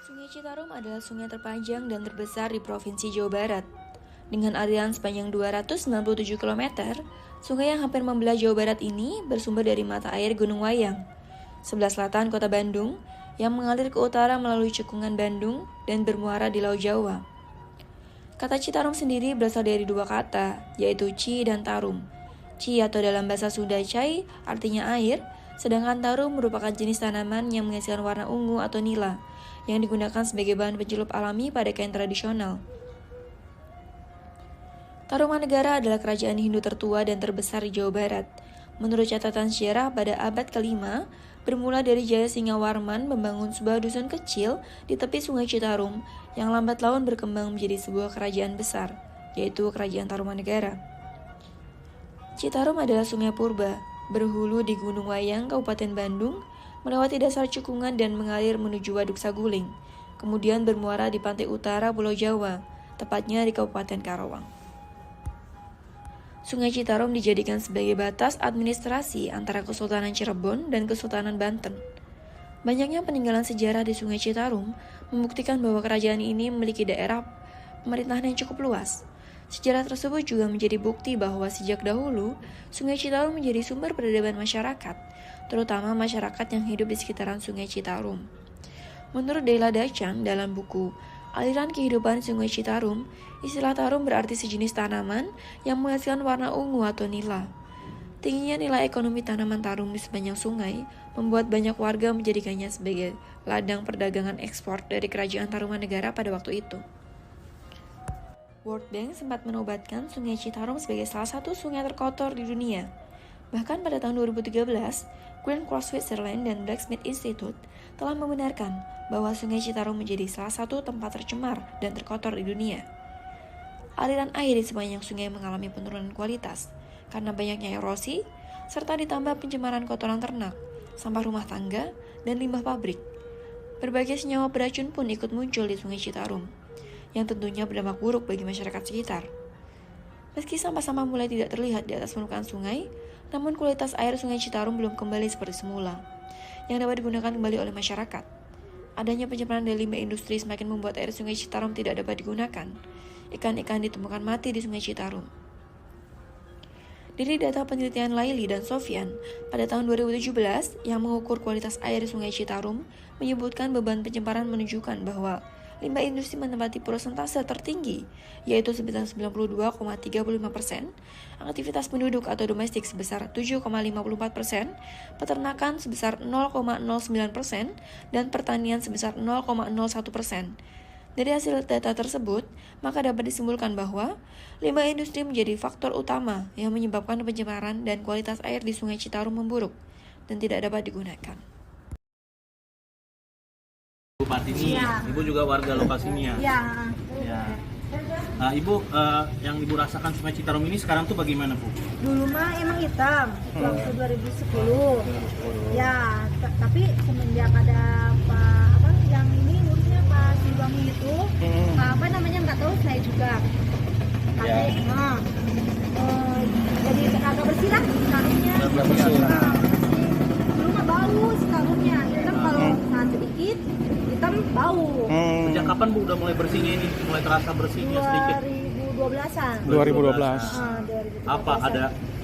Sungai Citarum adalah sungai terpanjang dan terbesar di Provinsi Jawa Barat. Dengan aliran sepanjang 297 km, sungai yang hampir membelah Jawa Barat ini bersumber dari mata air Gunung Wayang, sebelah selatan kota Bandung, yang mengalir ke utara melalui cekungan Bandung dan bermuara di Laut Jawa. Kata Citarum sendiri berasal dari dua kata, yaitu Ci dan Tarum. Ci atau dalam bahasa Sunda Cai artinya air, sedangkan tarum merupakan jenis tanaman yang menghasilkan warna ungu atau nila, yang digunakan sebagai bahan pencelup alami pada kain tradisional. Tarumanegara adalah kerajaan Hindu tertua dan terbesar di Jawa Barat. Menurut catatan sejarah pada abad ke-5, bermula dari Jaya Singawarman membangun sebuah dusun kecil di tepi Sungai Citarum yang lambat laun berkembang menjadi sebuah kerajaan besar, yaitu Kerajaan Tarumanegara. Citarum adalah sungai purba, berhulu di Gunung Wayang, Kabupaten Bandung, melewati dasar cekungan dan mengalir menuju Waduk Saguling, kemudian bermuara di pantai utara Pulau Jawa, tepatnya di Kabupaten Karawang. Sungai Citarum dijadikan sebagai batas administrasi antara Kesultanan Cirebon dan Kesultanan Banten. Banyaknya peninggalan sejarah di Sungai Citarum membuktikan bahwa kerajaan ini memiliki daerah pemerintahan yang cukup luas. Sejarah tersebut juga menjadi bukti bahwa sejak dahulu, Sungai Citarum menjadi sumber peradaban masyarakat, terutama masyarakat yang hidup di sekitaran Sungai Citarum. Menurut Della Dacan dalam buku Aliran Kehidupan Sungai Citarum, istilah tarum berarti sejenis tanaman yang menghasilkan warna ungu atau nila. Tingginya nilai ekonomi tanaman tarum di sepanjang sungai membuat banyak warga menjadikannya sebagai ladang perdagangan ekspor dari Kerajaan Tarumanegara pada waktu itu. World Bank sempat menobatkan Sungai Citarum sebagai salah satu sungai terkotor di dunia. Bahkan pada tahun 2013, Green Cross Switzerland dan Blacksmith Institute telah membenarkan bahwa Sungai Citarum menjadi salah satu tempat tercemar dan terkotor di dunia. Aliran air di sepanjang sungai mengalami penurunan kualitas karena banyaknya erosi, serta ditambah pencemaran kotoran ternak, sampah rumah tangga, dan limbah pabrik. Berbagai senyawa beracun pun ikut muncul di Sungai Citarum, yang tentunya berdampak buruk bagi masyarakat sekitar. Meski sampah-sampah mulai tidak terlihat di atas permukaan sungai, namun kualitas air Sungai Citarum belum kembali seperti semula, yang dapat digunakan kembali oleh masyarakat. Adanya pencemaran dari limbah industri semakin membuat air Sungai Citarum tidak dapat digunakan. Ikan-ikan ditemukan mati di Sungai Citarum. Dari data penelitian Laili dan Sofyan pada tahun 2017 yang mengukur kualitas air Sungai Citarum menyebutkan beban pencemaran menunjukkan bahwa limbah industri menempati persentase tertinggi, yaitu sebesar 92,35%, aktivitas penduduk atau domestik sebesar 7,54%, peternakan sebesar 0,09%, dan pertanian sebesar 0,01%. Dari hasil data tersebut, maka dapat disimpulkan bahwa limbah industri menjadi faktor utama yang menyebabkan pencemaran dan kualitas air di Sungai Citarum memburuk dan tidak dapat digunakan. Ibu Partini, ya. Ibu juga warga lokasinya. Ya. Ya. Nah, Ibu, yang Ibu rasakan Sungai Citarum ini sekarang tuh bagaimana, Bu? Dulu mah emang hitam, waktu 2010. Ya, tapi semenjak ada yang ini ngurusnya Pak Siliwangi itu, apa namanya nggak tahu saya juga. Ya. Jadi agak bersih lah karungnya. Agak bersih. Dulu mah bau karungnya, hitam kalau saat sedikit. Hitam bau. Sejak kapan Bu udah mulai bersihnya ini? Mulai terasa bersihnya sedikit? 2012-an. 2012. 2012. Apa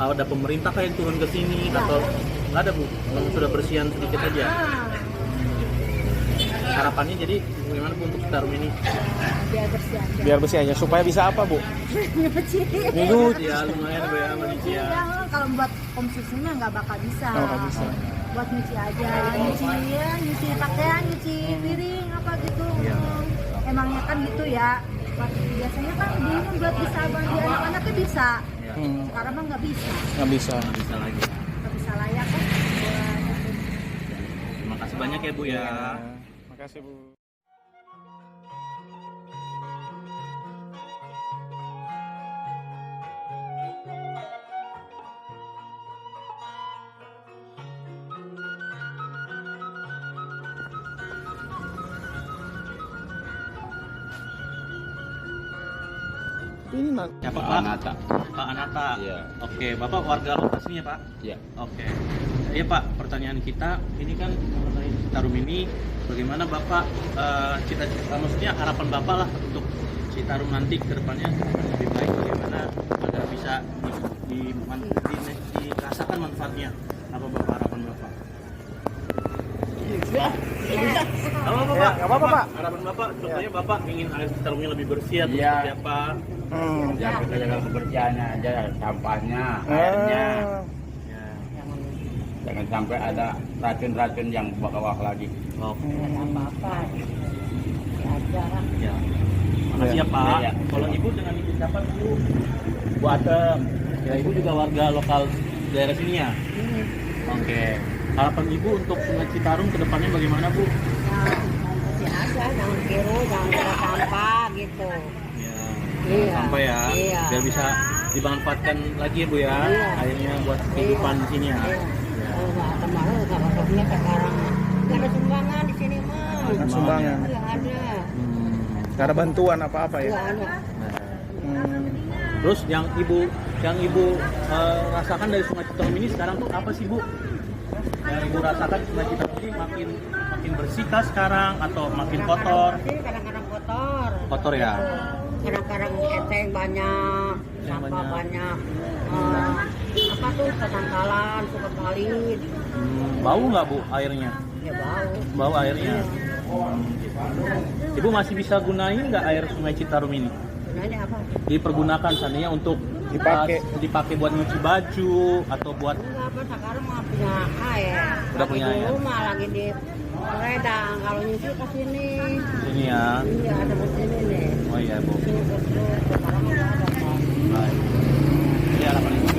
ada pemerintah kayak turun ke sini atau nggak ada Bu? Memang sudah bersihan sedikit aja. Harapannya jadi bagaimana Bu untuk Citarum ini? Biar bersih aja. Biar bersih aja. Supaya bisa apa, Bu? Nyuci. Ya lumayan Bu ya, manusia. Kalau buat konsumsi mah nggak bakal bisa. Nggak bisa. Buat nyuci aja, nyuci pakaian, nyuci piring apa gitu. Ya. Emangnya kan gitu ya. Biasanya kan dulu buat bisa bagi anak-anaknya bisa. Ya. Sekarang mah nggak bisa. Nggak bisa. Nggak bisa lagi. Nggak bisa layak kan. Terima kasih banyak ya Bu ya. Makasih, Bu. Ini Ya Pak, Anata. Pak Anata. Iya. Oke, Bapak warga lokasinya Pak? Iya. Oke. Iya Pak, pertanyaan kita ini kan mengenai Citarum ini, bagaimana Bapak cita-cita, maksudnya harapan Bapak lah untuk Citarum nanti ke depannya lebih baik, bagaimana agar bisa dirasakan manfaatnya. Apa Bapak harapan Bapak? Apa Pak? nggak apa-apa, Pak. Harapan Bapak, contohnya Bapak ingin air Citarumnya lebih bersih atau Iya. seperti apa? Jaga kebersihannya aja, sampahnya, airnya. Ya. Jangan sampai ada racun-racun yang bawah lagi. Oke. apa-apa aja. Ya. Makasih ya Pak. Iya. Kalau Ibu dengan Ibu siapa Bu? Bu Atem. Ya Ibu juga warga lokal daerah sini ya? Oke. Harapan Ibu untuk Sungai Citarum ke depannya bagaimana Bu? Bersih aja, jangan biru, jangan ada sampah gitu. Ya. Iya. Sampai ya. Iya. Biar bisa dimanfaatkan lagi ya Bu ya. Iya. Akhirnya buat kehidupan di sini ya. Iya. Oh, nggak kemarin nggak masuknya sekarang nggak ada sumbangan di sini mah. Nggak sumbangan. Nggak ada. Nggak ada bantuan apa-apa ya. Nggak ada. Hmm. Terus yang Ibu rasakan dari Sungai Citarum ini sekarang tuh apa sih Bu? Yang Ibu rasakan Sungai Citarum ini makin bersih kah sekarang atau makin kotor? Kadang-kadang kotor. Kotor ya. Kadang-kadang eteng banyak, Yang sampah banyak. banyak. Apa tuh ketangkalan, suka kali. Bau nggak Bu airnya? Ya bau. Bau airnya. Ibu masih bisa gunain nggak air Sungai Citarum ini? Nah, ini apa? Dipergunakan seandainya untuk dipakai buat nyuci baju atau buat Enggak apa, sekarang mah punya air. Udah punya Lagi air. dulu mah lagi di Redang, kalau nyuci ke sini. ini ya. Iya, ada di sini nih. Oh iya Bu. Sini ke sini, sekarang udah ada. Pak. Baik. Ini harapan Ibu.